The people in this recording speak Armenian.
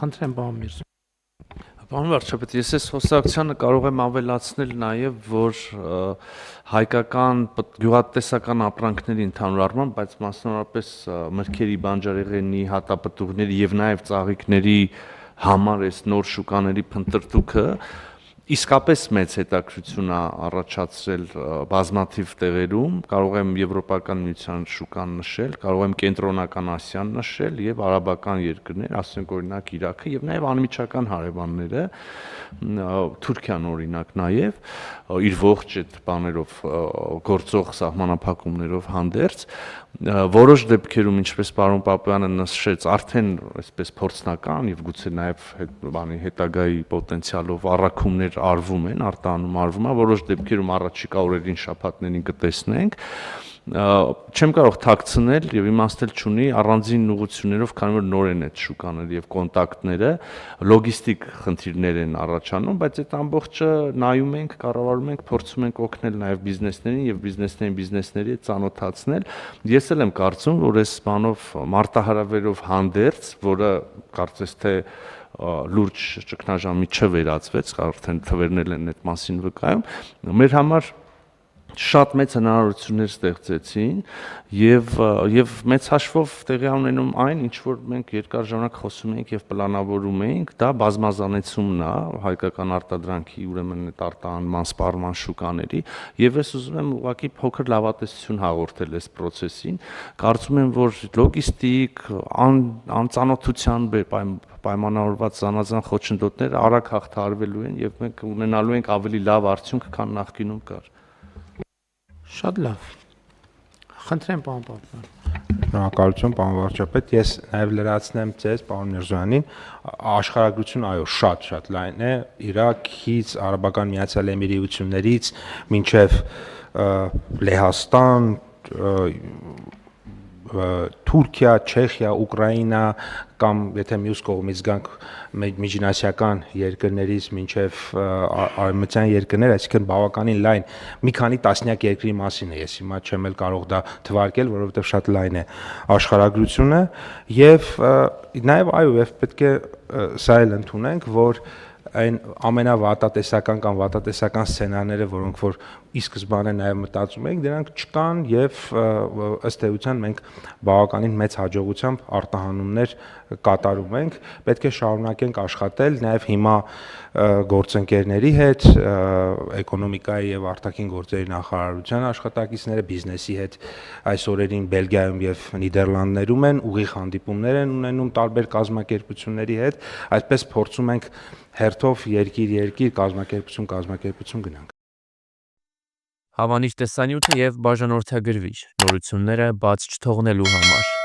Խնդրեմ, պարոն Միրզոյան։ Պարոն վարչապետ, ես այս խոսակցությանը կարող եմ ավելացնել նաև, որ հայկական գյուղատնտեսական ապրանքների ընդհանուր առմամբ, բայց մասնավորապես մրգերի, բանջարեղենի, հատապտուղների եւ նաև ծաղիկների համար այս նոր շուկաների փնտրտուքը իսկապես մեծ հետաքրքրություն է առաջացրել բազմաթիվ տեղերում, կարող եմ Եվրոպական միության շուկան նշել, կարող եմ Կենտրոնական Ասիան նշել եւ արաբական երկրներ, ասենք օրինակ Իրաքը եւ նաեւ անմիջական հարևանները, Թուրքիան օրինակ նաեւ իր ողջ այդ բաներով գործող սահմանափակումներով հանդերձ որոշ դեպքերում, ինչպես պարոն Պապյանը նշեց, արդեն այսպես փորձնական եւ գուցե նաեւ հետագայի պոտենցիալով առաքումներ արվում են, արտանում արվում է, որոշ դեպքերում առաջիկա օրերին շաբաթներին կտեսնենք, չեմ կարող թաքցնել եւ իմաստել չունի առանձին ուղղություններով, քանի որ նոր են այդ շուկաները եւ կոնտակտները, լոգիստիկ խնդիրներ են առաջանում, բայց այդ ամբողջը նայում ենք, կառավարում ենք, փորձում ենք օգնել նաեւ բիզնեսներին եւ բիզնեսների ծանոթացնել։ Ես էլ եմ կարծում, որ այս բանով մարտահրավերով հանդերձ, որը կարծես թե լուրջ ճգնաժամի չվերածվեց, արդեն թվերներ են այդ մասին վկայում, մեր համար շատ մեծ հնարավորություններ ստեղծեցին եւ մեծ հաշվով տեղի ունենում այն, ինչ որ մենք երկար ժամանակ խոսում ենք եւ պլանավորում ենք, դա բազմազանեցումն է հայկական արտադրանքի, ուրեմն այդ արտահանման սպառման շուկաների եւ ես ուզում եմ ուղղակի փոքր լավատեսություն հաղորդել այս process-ին, կարծում եմ, որ լոգիստիկ, անծանոթության պայմանավորված զանազան խոչընդոտները արագ հաղթահարվելու են եւ մենք ունենալու ենք ավելի լավ արդյունք, քան նախկինում կար։ Շատ լավ։ Խնդրեմ, պարոն Պապյան։ Շնորհակալություն, պարոն վարչապետ, ես նաև լրացնեմ ձեզ, պարոն Միրզոյանին, աշխարհագրություն այո շատ լայն է, Իրաքից, Արաբական Միացյալ Էմիրություններից մինչև Լեհաստան, Թուրքիա, Չեխիա, Ուկրաինա կամ եթե մյուս կողմից գանք միջինասիական երկրներից մինչև արևմտյան երկրներ, այսինքն բավականին լայն մի քանի տասնյակ երկրի մասին է, ես հիմա չեմ էլ կարող դա թվարկել, որովհետև շատ լայն է աշխարհագրությունը եւ նաեւ այո, եւ պետք է սա էլ ընդունենք, որ այն ամենավատատեսական կամ վատատեսական սցենարները, որոնք որ ի սկզբանե նաև մտածում ենք, դրանք չկան եւ ըստ էության մենք բավականին մեծ հաջողությամբ արտահանումներ կատարում ենք, պետք է շարունակենք աշխատել նաև հիմա գործընկերների հետ, էկոնոմիկայի եւ արտաքին գործերի նախարարության աշխատակիցները բիզնեսի հետ այս օրերին Բելգիայում եւ Նիդերլանդներում են, ուղիղ հանդիպումներ են ունենում տարբեր կազմակերպությունների հետ, այսպես փորձում ենք հերթով երկիր կազմակերպություն գնանք։ Հավանիչ տեսանյութը եւ բաժանորդագրվիչ նորությունները բաց չթողնելու համար